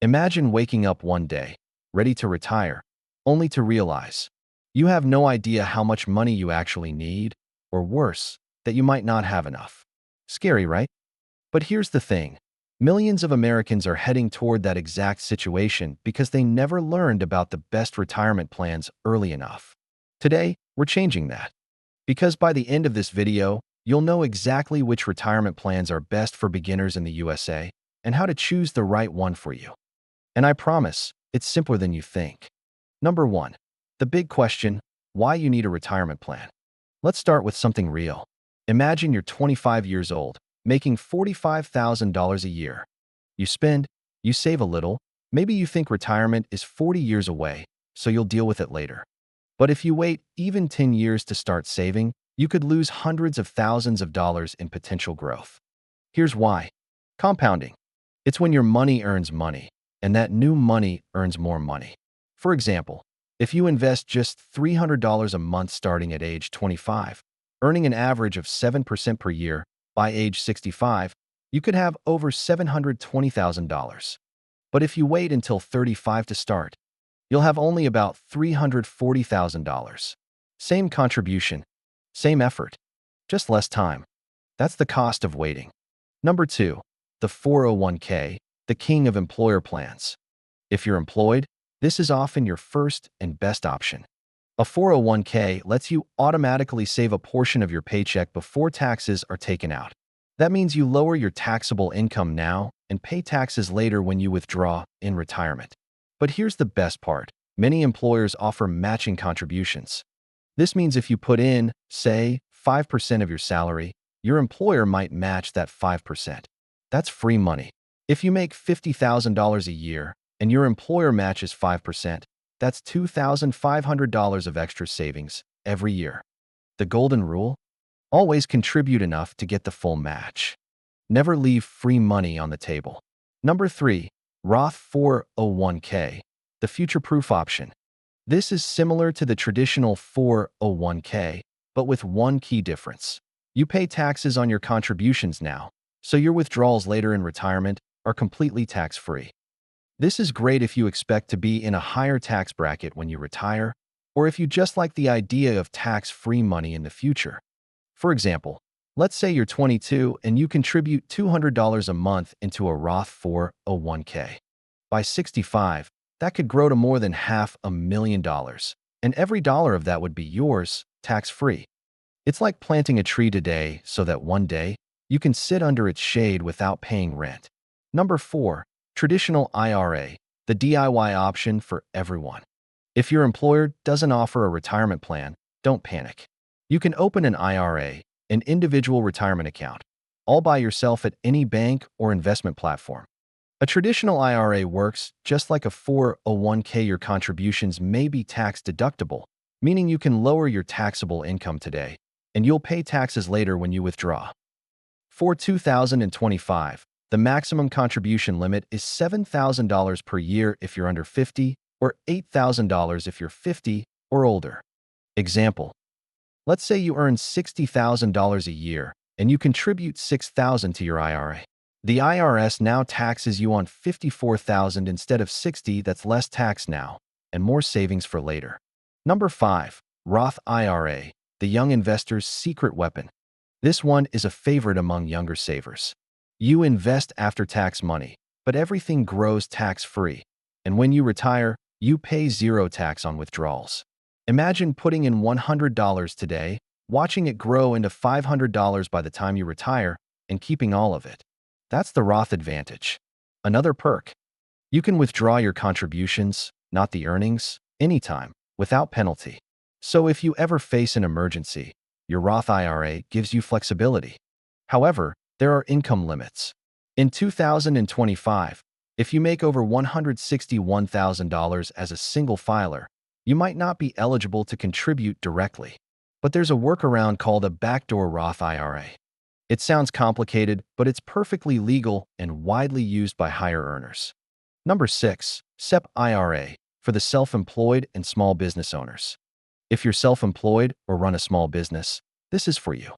Imagine waking up one day, ready to retire, only to realize you have no idea how much money you actually need, or worse, that you might not have enough. Scary, right? But here's the thing. Millions of Americans are heading toward that exact situation because they never learned about the best retirement plans early enough. Today, we're changing that. Because by the end of this video, you'll know exactly which retirement plans are best for beginners in the USA and how to choose the right one for you. And I promise, it's simpler than you think. Number 1. The big question: why you need a retirement plan. Let's start with something real. Imagine you're 25 years old, making $45,000 a year. You spend, you save a little, maybe you think retirement is 40 years away, so you'll deal with it later. But if you wait even 10 years to start saving, you could lose hundreds of thousands of dollars in potential growth. Here's why. Compounding. It's when your money earns money, and that new money earns more money. For example, if you invest just $300 a month starting at age 25, earning an average of 7% per year, by age 65, you could have over $720,000. But if you wait until 35 to start, you'll have only about $340,000. Same contribution, same effort, just less time. That's the cost of waiting. Number 2, the 401k, the king of employer plans. If you're employed, this is often your first and best option. A 401k lets you automatically save a portion of your paycheck before taxes are taken out. That means you lower your taxable income now and pay taxes later when you withdraw in retirement. But here's the best part. Many employers offer matching contributions. This means if you put in, say, 5% of your salary, your employer might match that 5%. That's free money. If you make $50,000 a year and your employer matches 5%, that's $2,500 of extra savings every year. The golden rule? Always contribute enough to get the full match. Never leave free money on the table. Number 3, Roth 401k, the future-proof option. This is similar to the traditional 401k, but with one key difference. You pay taxes on your contributions now, so your withdrawals later in retirement are completely tax-free. This is great if you expect to be in a higher tax bracket when you retire, or if you just like the idea of tax-free money in the future. For example, let's say you're 22 and you contribute $200 a month into a Roth 401k. By 65, that could grow to more than $500,000, and every dollar of that would be yours, tax-free. It's like planting a tree today so that one day you can sit under its shade without paying rent. Number 4, traditional IRA, the DIY option for everyone. If your employer doesn't offer a retirement plan, don't panic. You can open an IRA, an individual retirement account, all by yourself at any bank or investment platform. A traditional IRA works just like a 401k. Your contributions may be tax deductible, meaning you can lower your taxable income today, and you'll pay taxes later when you withdraw. For 2025, the maximum contribution limit is $7,000 per year if you're under 50, or $8,000 if you're 50 or older. Example: let's say you earn $60,000 a year and you contribute $6,000 to your IRA. The IRS now taxes you on $54,000 instead of $60,000. That's less tax now and more savings for later. Number 5, Roth IRA, the young investor's secret weapon. This one is a favorite among younger savers. You invest after-tax money, but everything grows tax-free. And when you retire, you pay zero tax on withdrawals. Imagine putting in $100 today, watching it grow into $500 by the time you retire, and keeping all of it. That's the Roth advantage. Another perk: you can withdraw your contributions, not the earnings, anytime, without penalty. So if you ever face an emergency, your Roth IRA gives you flexibility. However, there are income limits. In 2025, if you make over $161,000 as a single filer, you might not be eligible to contribute directly. But there's a workaround called a backdoor Roth IRA. It sounds complicated, but it's perfectly legal and widely used by higher earners. Number 6, SEP IRA, for the self-employed and small business owners. If you're self-employed or run a small business, this is for you.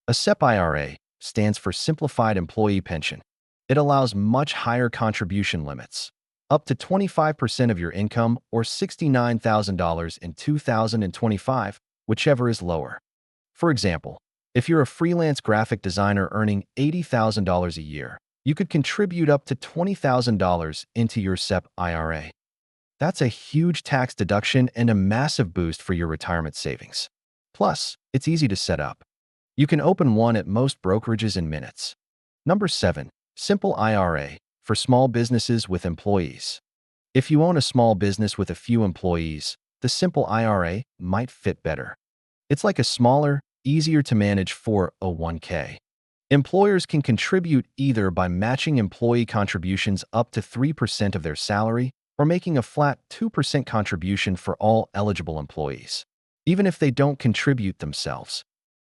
A SEP IRA stands for Simplified Employee Pension. It allows much higher contribution limits. up to 25% of your income or $69,000 in 2025, whichever is lower. For example, if you're a freelance graphic designer earning $80,000 a year, you could contribute up to $20,000 into your SEP IRA. That's a huge tax deduction and a massive boost for your retirement savings. Plus, it's easy to set up. You can open one at most brokerages in minutes. Number 7. Simple IRA for small businesses with employees. If you own a small business with a few employees, the Simple IRA might fit better. It's like a smaller, easier to manage 401k. Employers can contribute either by matching employee contributions up to 3% of their salary or making a flat 2% contribution for all eligible employees, even if they don't contribute themselves.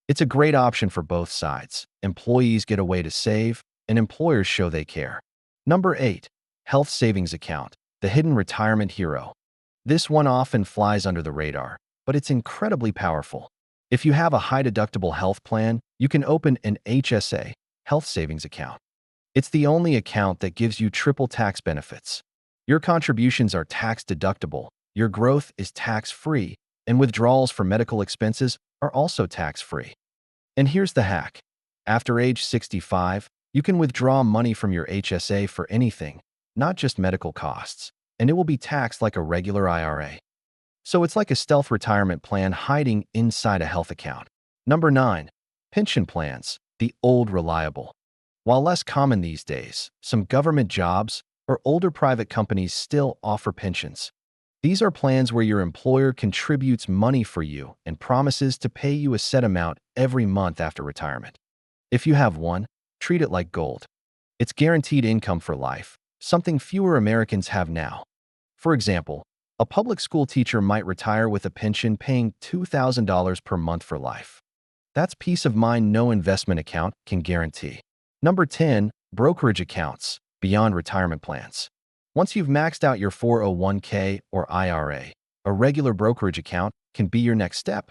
It's a great option for both sides. Employees get a way to save, and employers show they care. Number 8. Health Savings Account, the hidden retirement hero. This one often flies under the radar, but it's incredibly powerful. If you have a high-deductible health plan, you can open an HSA, health savings account. It's the only account that gives you triple tax benefits. Your contributions are tax-deductible, your growth is tax-free, and withdrawals for medical expenses are also tax-free. And here's the hack. After age 65, you can withdraw money from your HSA for anything, not just medical costs, and it will be taxed like a regular IRA. So it's like a stealth retirement plan hiding inside a health account. Number 9. Pension plans, the old reliable. While less common these days, some government jobs or older private companies still offer pensions. These are plans where your employer contributes money for you and promises to pay you a set amount every month after retirement. If you have one, treat it like gold. It's guaranteed income for life, something fewer Americans have now. For example, a public school teacher might retire with a pension paying $2,000 per month for life. That's peace of mind no investment account can guarantee. Number 10. Brokerage accounts, beyond retirement plans. Once you've maxed out your 401k or IRA, a regular brokerage account can be your next step.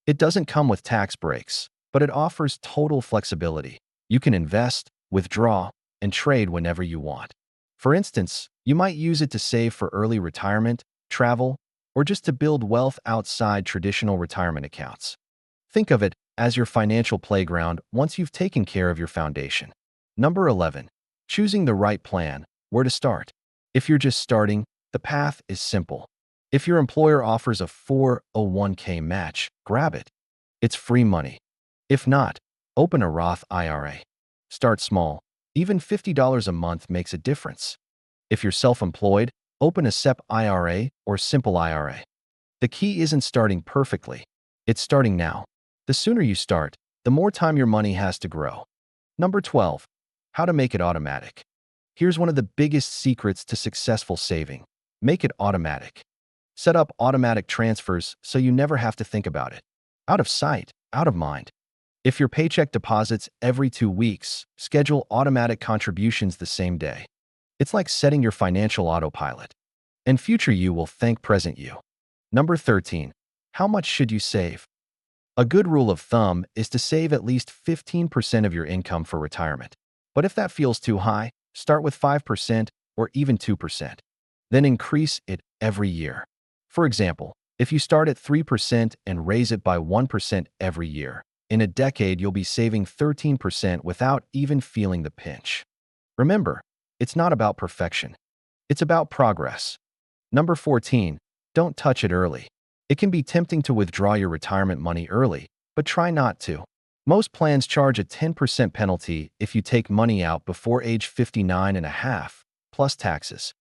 It doesn't come with tax breaks, but it offers total flexibility. You can invest, withdraw, and trade whenever you want. For instance, you might use it to save for early retirement, travel, or just to build wealth outside traditional retirement accounts. Think of it as your financial playground once you've taken care of your foundation. Number 11. Choosing the right plan, where to start. If you're just starting, the path is simple. If your employer offers a 401k match, grab it. It's free money. If not, open a Roth IRA. Start small. Even $50 a month makes a difference. If you're self-employed, open a SEP IRA or Simple IRA. The key isn't starting perfectly. It's starting now. The sooner you start, the more time your money has to grow. Number 12. How to make it automatic. Here's one of the biggest secrets to successful saving. Make it automatic. Set up automatic transfers so you never have to think about it. Out of sight, out of mind. If your paycheck deposits every 2 weeks, schedule automatic contributions the same day. It's like setting your financial autopilot. And future you will thank present you. Number 13. How much should you save? A good rule of thumb is to save at least 15% of your income for retirement. But if that feels too high, start with 5% or even 2%. Then increase it every year. For example, if you start at 3% and raise it by 1% every year, in a decade you'll be saving 13% without even feeling the pinch. Remember, it's not about perfection. It's about progress. Number 14. Don't touch it early. It can be tempting to withdraw your retirement money early, but try not to. Most plans charge a 10% penalty if you take money out before age 59 and a half, plus taxes.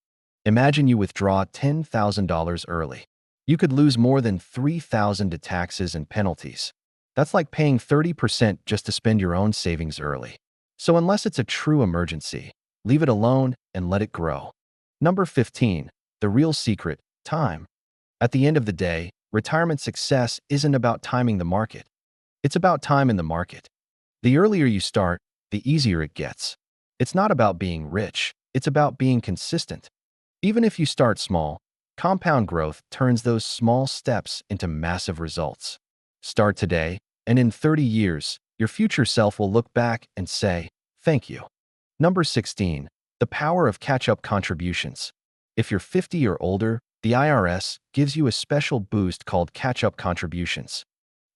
Imagine you withdraw $10,000 early. You could lose more than $3,000 to taxes and penalties. That's like paying 30% just to spend your own savings early. So unless it's a true emergency, leave it alone and let it grow. Number 15. The real secret, time. At the end of the day, retirement success isn't about timing the market. It's about time in the market. The earlier you start, the easier it gets. It's not about being rich, it's about being consistent. Even if you start small, compound growth turns those small steps into massive results. Start today, and in 30 years, your future self will look back and say, thank you. Number 16. The power of catch-up contributions. If you're 50 or older, the IRS gives you a special boost called catch-up contributions.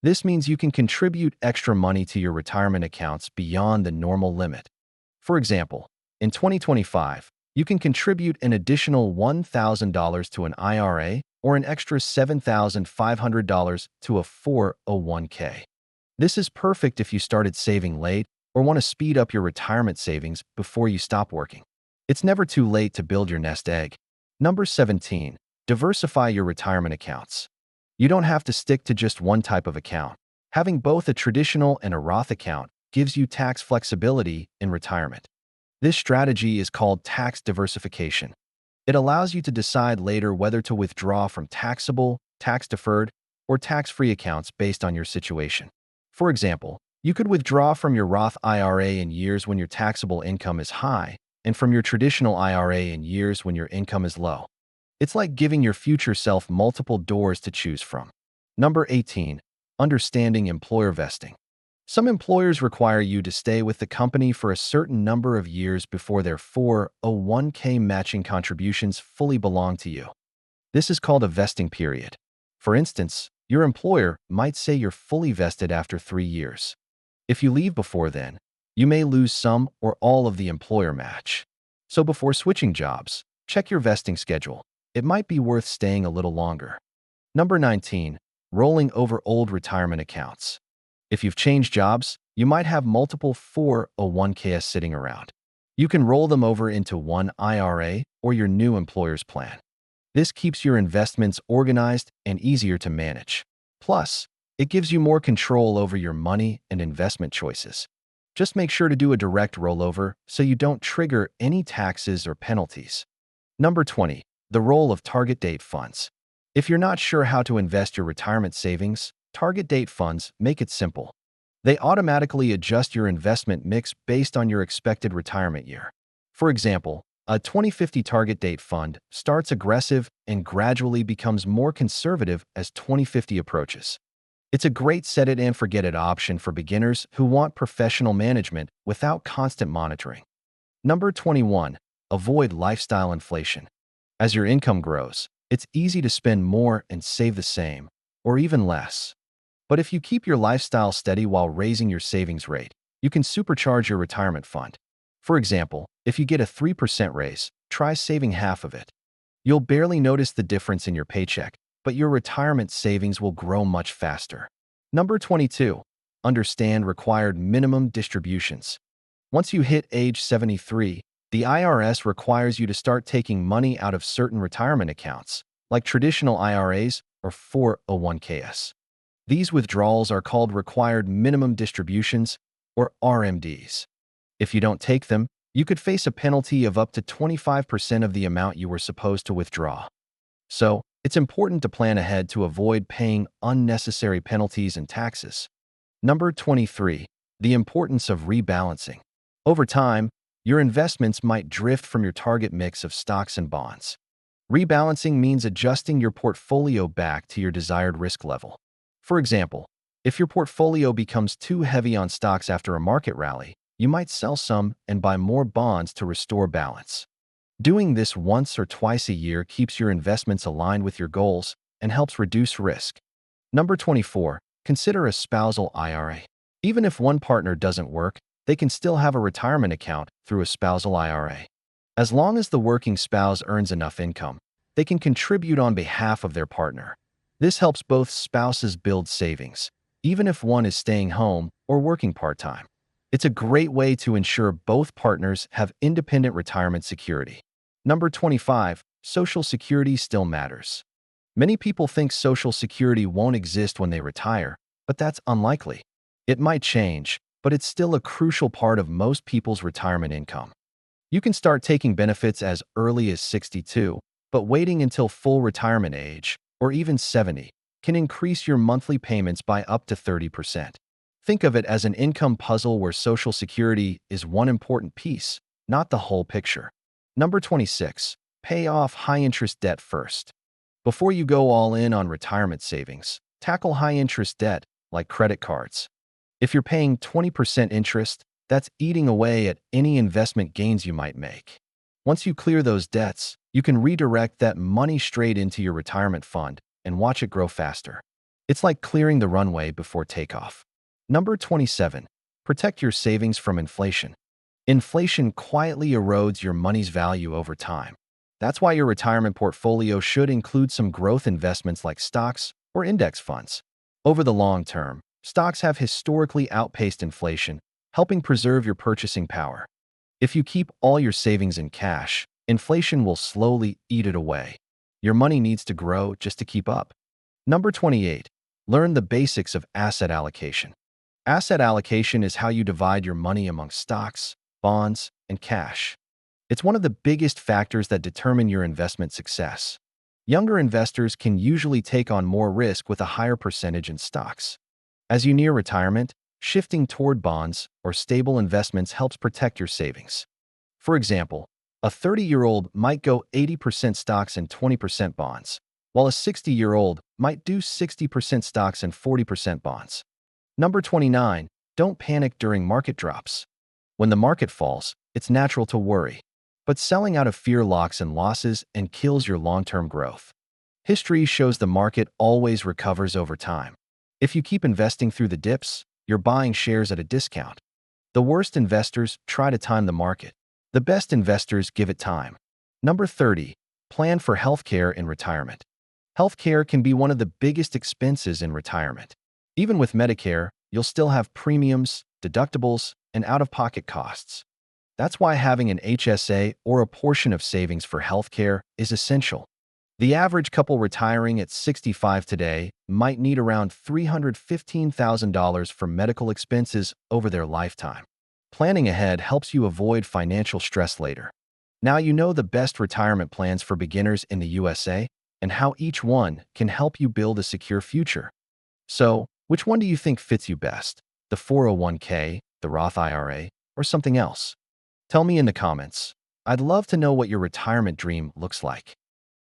This means you can contribute extra money to your retirement accounts beyond the normal limit. For example, in 2025, you can contribute an additional $1,000 to an IRA or an extra $7,500 to a 401k. This is perfect if you started saving late or want to speed up your retirement savings before you stop working. It's never too late to build your nest egg. Number 17. Diversify your retirement accounts. You don't have to stick to just one type of account. Having both a traditional and a Roth account gives you tax flexibility in retirement. This strategy is called tax diversification. It allows you to decide later whether to withdraw from taxable, tax-deferred, or tax-free accounts based on your situation. For example, you could withdraw from your Roth IRA in years when your taxable income is high and from your traditional IRA in years when your income is low. It's like giving your future self multiple doors to choose from. Number 18. Understanding employer vesting. Some employers require you to stay with the company for a certain number of years before their 401k matching contributions fully belong to you. This is called a vesting period. For instance, your employer might say you're fully vested after 3 years. If you leave before then, you may lose some or all of the employer match. So before switching jobs, check your vesting schedule. It might be worth staying a little longer. Number 19. Rolling over old retirement accounts. If you've changed jobs, you might have multiple 401ks sitting around. You can roll them over into one IRA or your new employer's plan. This keeps your investments organized and easier to manage. Plus, it gives you more control over your money and investment choices. Just make sure to do a direct rollover so you don't trigger any taxes or penalties. Number 20. The role of target date funds. If you're not sure how to invest your retirement savings, target date funds make it simple. They automatically adjust your investment mix based on your expected retirement year. For example, a 2050 target date fund starts aggressive and gradually becomes more conservative as 2050 approaches. It's a great set-it-and-forget-it option for beginners who want professional management without constant monitoring. Number 21. Avoid lifestyle inflation. As your income grows, it's easy to spend more and save the same, or even less. But if you keep your lifestyle steady while raising your savings rate, you can supercharge your retirement fund. For example, if you get a 3% raise, try saving half of it. You'll barely notice the difference in your paycheck, but your retirement savings will grow much faster. Number 22. Understand required minimum distributions. Once you hit age 73, the IRS requires you to start taking money out of certain retirement accounts, like traditional IRAs or 401ks. These withdrawals are called required minimum distributions, or RMDs. If you don't take them, you could face a penalty of up to 25% of the amount you were supposed to withdraw. So, it's important to plan ahead to avoid paying unnecessary penalties and taxes. Number 23. The importance of rebalancing. Over time, your investments might drift from your target mix of stocks and bonds. Rebalancing means adjusting your portfolio back to your desired risk level. For example, if your portfolio becomes too heavy on stocks after a market rally, you might sell some and buy more bonds to restore balance. Doing this once or twice a year keeps your investments aligned with your goals and helps reduce risk. Number 24. Consider a spousal IRA. Even if one partner doesn't work, they can still have a retirement account through a spousal IRA. As long as the working spouse earns enough income, they can contribute on behalf of their partner. This helps both spouses build savings, even if one is staying home or working part-time. It's a great way to ensure both partners have independent retirement security. Number 25. Social Security still matters. Many people think Social Security won't exist when they retire, but that's unlikely. It might change, but it's still a crucial part of most people's retirement income. You can start taking benefits as early as 62, but waiting until full retirement age, or even 70, can increase your monthly payments by up to 30%. Think of it as an income puzzle where Social Security is one important piece, not the whole picture. Number 26. Pay off high-interest debt first. Before you go all in on retirement savings, tackle high-interest debt, like credit cards. If you're paying 20% interest, that's eating away at any investment gains you might make. Once you clear those debts, You can redirect that money straight into your retirement fund and watch it grow faster. It's like clearing the runway before takeoff. Number 27. Protect your savings from inflation. Inflation quietly erodes your money's value over time. That's why your retirement portfolio should include some growth investments like stocks or index funds. Over the long term, stocks have historically outpaced inflation, helping preserve your purchasing power. If you keep all your savings in cash, inflation will slowly eat it away. Your money needs to grow just to keep up. Number 28. Learn the basics of asset allocation. Asset allocation is how you divide your money among stocks, bonds, and cash. It's one of the biggest factors that determine your investment success. Younger investors can usually take on more risk with a higher percentage in stocks. As you near retirement, shifting toward bonds or stable investments helps protect your savings. For example, a 30-year-old might go 80% stocks and 20% bonds, while a 60-year-old might do 60% stocks and 40% bonds. Number 29. Don't panic during market drops. When the market falls, it's natural to worry. But selling out of fear locks in losses and kills your long-term growth. History shows the market always recovers over time. If you keep investing through the dips, you're buying shares at a discount. The worst investors try to time the market. The best investors give it time. Number 30. Plan for healthcare in retirement. Healthcare can be one of the biggest expenses in retirement. Even with Medicare, you'll still have premiums, deductibles, and out-of-pocket costs. That's why having an HSA or a portion of savings for healthcare is essential. The average couple retiring at 65 today might need around $315,000 for medical expenses over their lifetime. Planning ahead helps you avoid financial stress later. Now you know the best retirement plans for beginners in the USA and how each one can help you build a secure future. So, which one do you think fits you best? The 401k, the Roth IRA, or something else? Tell me in the comments. I'd love to know what your retirement dream looks like.